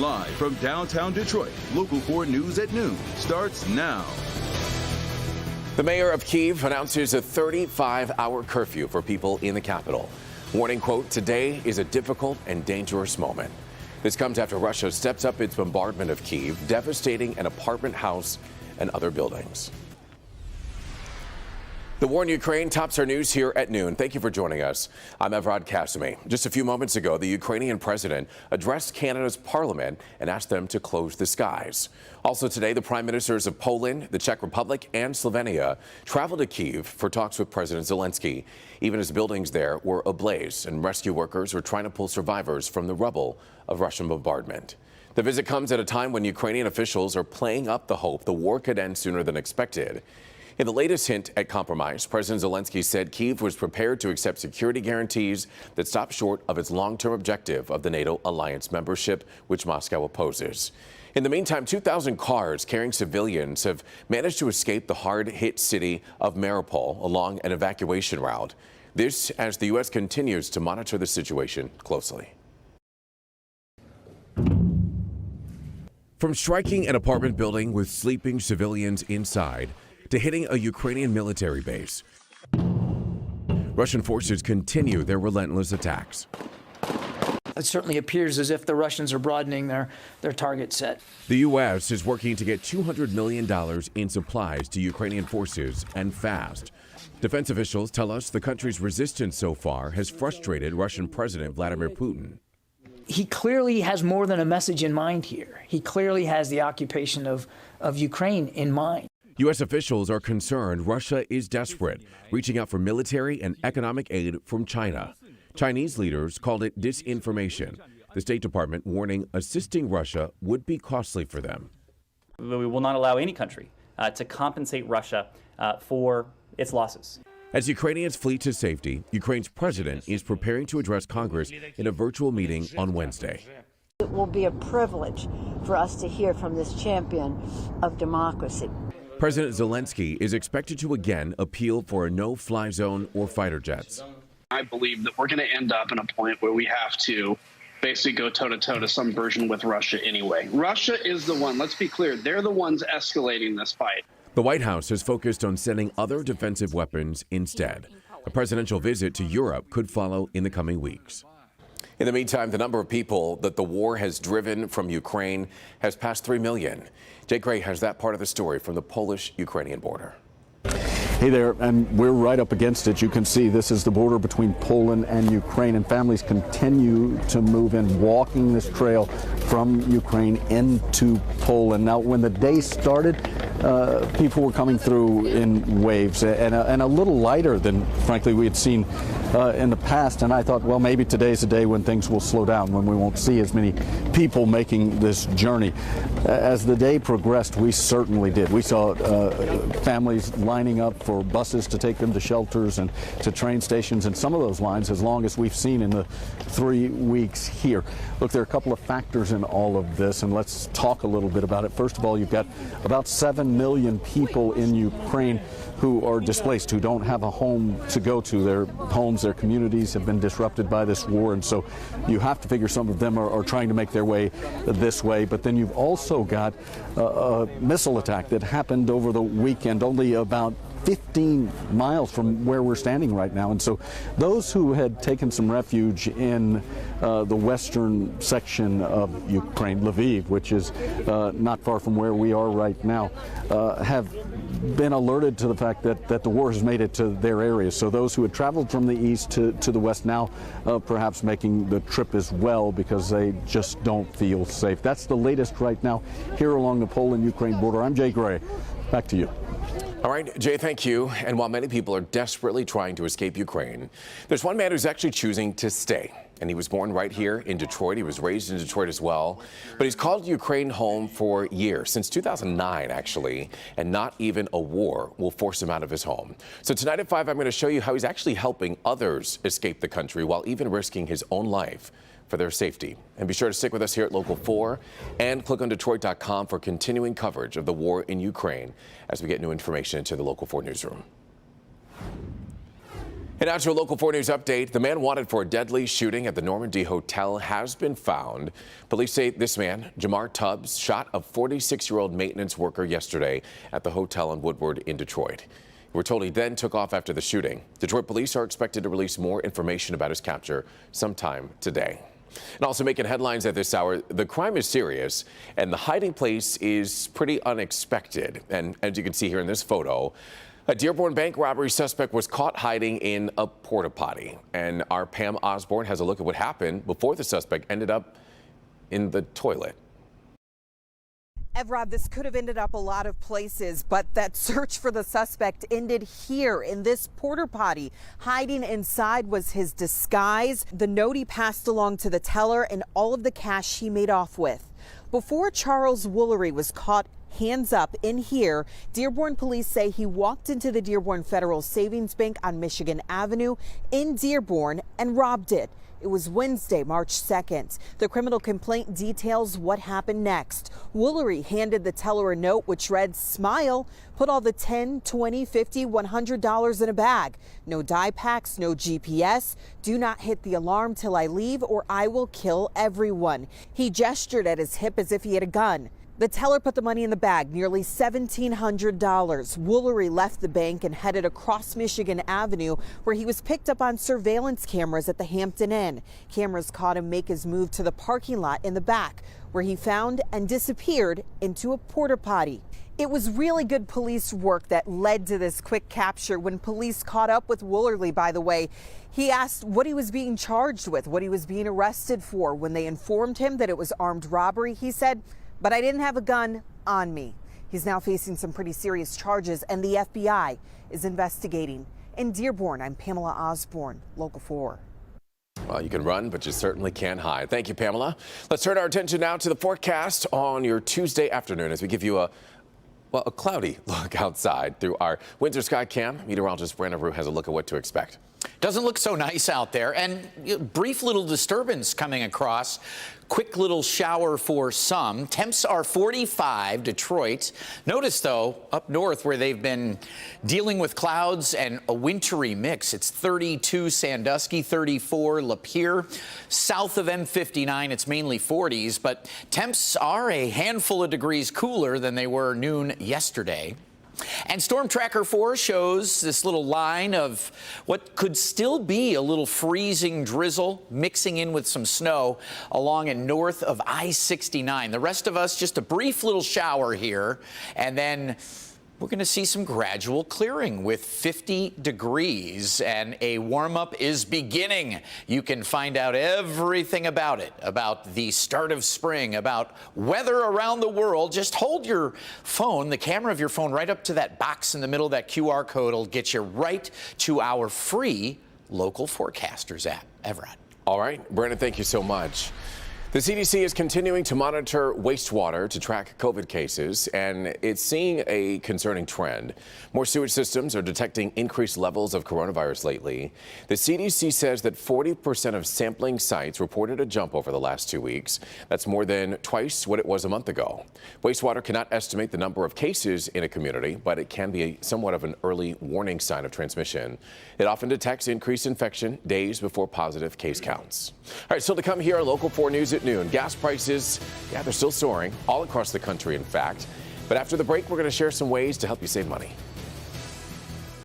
Live from downtown Detroit, Local 4 News at noon starts now. The mayor of Kyiv announces a 35-hour curfew for people in the capital. Warning, quote, "Today is a difficult and dangerous moment." This comes after Russia steps up its bombardment of Kyiv, devastating an apartment house and other buildings. The war in Ukraine tops our news here at noon. Thank you for joining us. I'm Evrod Kasumi. Just a few moments ago, the Ukrainian president addressed Canada's parliament and asked them to close the skies. Also today, the prime ministers of Poland, the Czech Republic, and Slovenia traveled to Kyiv for talks with President Zelensky, even as buildings there were ablaze and rescue workers were trying to pull survivors from the rubble of Russian bombardment. The visit comes at a time when Ukrainian officials are playing up the hope the war could end sooner than expected. In the latest hint at compromise, President Zelensky said Kyiv was prepared to accept security guarantees that stop short of its long-term objective of the NATO alliance membership, which Moscow opposes. In the meantime, 2,000 cars carrying civilians have managed to escape the hard-hit city of Mariupol along an evacuation route. This as the U.S. continues to monitor the situation closely. From striking an apartment building with sleeping civilians inside to hitting a Ukrainian military base, Russian forces continue their relentless attacks. It certainly appears as if the Russians are broadening their target set. The U.S. is working to get $200 million in supplies to Ukrainian forces, and fast. Defense officials tell us the country's resistance so far has frustrated Russian President Vladimir Putin. He clearly has more than a message in mind here. He clearly has the occupation of Ukraine in mind. U.S. officials are concerned Russia is desperate, reaching out for military and economic aid from China. Chinese leaders called it disinformation. The State Department warning assisting Russia would be costly for them. We will not allow any country to compensate Russia for its losses. As Ukrainians flee to safety, Ukraine's president is preparing to address Congress in a virtual meeting on Wednesday. It will be a privilege for us to hear from this champion of democracy. President Zelensky is expected to again appeal for a no-fly zone or fighter jets. I believe that we're going to end up in a point where we have to basically go toe-to-toe to some version with Russia anyway. Russia is the one, let's be clear, they're the ones escalating this fight. The White House has focused on sending other defensive weapons instead. A presidential visit to Europe could follow in the coming weeks. In the meantime, the number of people that the war has driven from Ukraine has passed 3 million. Jake Gray has that part of the story from the Polish-Ukrainian border. Hey there, and we're right up against it. You can see this is the border between Poland and Ukraine, and families continue to move in, walking this trail from Ukraine into Poland. Now, when the day started, people were coming through in waves and a little lighter than, frankly, we had seen in the past. And I thought, well, maybe today's a day when things will slow down, when we won't see as many people making this journey. As the day progressed, we certainly did. We saw families lining up for buses to take them to shelters and to train stations, and some of those lines as long as we've seen in the 3 weeks here. Look, there are a couple of factors in all of this, and let's talk a little bit about it. First of all, you've got about 7 million people in Ukraine who are displaced, who don't have a home to go to. Their homes, their communities have been disrupted by this war, and so you have to figure some of them are trying to make their way this way. But then you've also got a missile attack that happened over the weekend, only about 15 miles from where we're standing right now. And so those who had taken some refuge in the western section of Ukraine, Lviv, which is not far from where we are right now, have been alerted to the fact that the war has made it to their areas. So those who had traveled from the east to the west now perhaps making the trip as well because they just don't feel safe. That's the latest right now here along the Poland-Ukraine border. I'm Jay Gray. Back to you. All right, Jay, thank you. And while many people are desperately trying to escape Ukraine, there's one man who's actually choosing to stay. And he was born right here in Detroit. He was raised in Detroit as well. But he's called Ukraine home for years, since 2009, actually. And not even a war will force him out of his home. So tonight at 5, I'm going to show you how he's actually helping others escape the country while even risking his own life for their safety. And be sure to stick with us here at Local 4 and click on Detroit.com for continuing coverage of the war in Ukraine as we get new information into the Local 4 newsroom. And now to a Local 4 News update. The man wanted for a deadly shooting at the Normandy Hotel has been found. Police say this man, Jamar Tubbs, shot a 46-year-old maintenance worker yesterday at the hotel in Woodward in Detroit. We're told he then took off after the shooting. Detroit police are expected to release more information about his capture sometime today. And also making headlines at this hour, the crime is serious and the hiding place is pretty unexpected. And as you can see here in this photo, a Dearborn bank robbery suspect was caught hiding in a porta potty. And our Pam Osborne has a look at what happened before the suspect ended up in the toilet. Evrod, this could have ended up a lot of places, but that search for the suspect ended here in this porta potty. Hiding inside was his disguise, the note he passed along to the teller, and all of the cash he made off with. Before Charles Woolery was caught hands up in here, Dearborn police say he walked into the Dearborn Federal Savings Bank on Michigan Avenue in Dearborn and robbed it. It was Wednesday, March 2nd. The criminal complaint details what happened next. Woolery handed the teller a note which read, "Smile, put all the $10, $20, $50, $100 in a bag. No dye packs, no GPS. Do not hit the alarm till I leave or I will kill everyone." He gestured at his hip as if he had a gun. The teller put the money in the bag, nearly $1,700. Woolery left the bank and headed across Michigan Avenue, where he was picked up on surveillance cameras at the Hampton Inn. Cameras caught him make his move to the parking lot in the back, where he found and disappeared into a porta potty. It was really good police work that led to this quick capture. When police caught up with Woolery, by the way, he asked what he was being charged with, what he was being arrested for. When they informed him that it was armed robbery, he said, "But I didn't have a gun on me." He's now facing some pretty serious charges, and the FBI is investigating. In Dearborn, I'm Pamela Osborne, Local 4. Well, you can run, but you certainly can't hide. Thank you, Pamela. Let's turn our attention now to the forecast on your Tuesday afternoon as we give you a cloudy look outside through our Winter Sky Cam. Meteorologist Brandon Rue has a look at what to expect. Doesn't look so nice out there, and brief little disturbance coming across. Quick little shower for some. Temps are 45, Detroit. Notice, though, up north where they've been dealing with clouds and a wintry mix, it's 32 Sandusky, 34 Lapeer. South of M59, it's mainly 40s, but temps are a handful of degrees cooler than they were noon yesterday. And Storm Tracker 4 shows this little line of what could still be a little freezing drizzle mixing in with some snow along and north of I-69. The rest of us, just a brief little shower here, and then we're going to see some gradual clearing with 50 degrees, and a warm-up is beginning. You can find out everything about it, about the start of spring, about weather around the world. Just hold your phone, the camera of your phone, right up to that box in the middle. That QR code will get you right to our free Local Forecasters app. Evrod. All right, Brandon, thank you so much. The CDC is continuing to monitor wastewater to track COVID cases, and it's seeing a concerning trend. More sewage systems are detecting increased levels of coronavirus lately. The CDC says that 40% of sampling sites reported a jump over the last 2 weeks. That's more than twice what it was a month ago. Wastewater cannot estimate the number of cases in a community, but it can be somewhat of an early warning sign of transmission. It often detects increased infection days before positive case counts. All right, still to come here on Local 4 News at noon. Gas prices, they're still soaring all across the country, in fact. But after the break, we're going to share some ways to help you save money.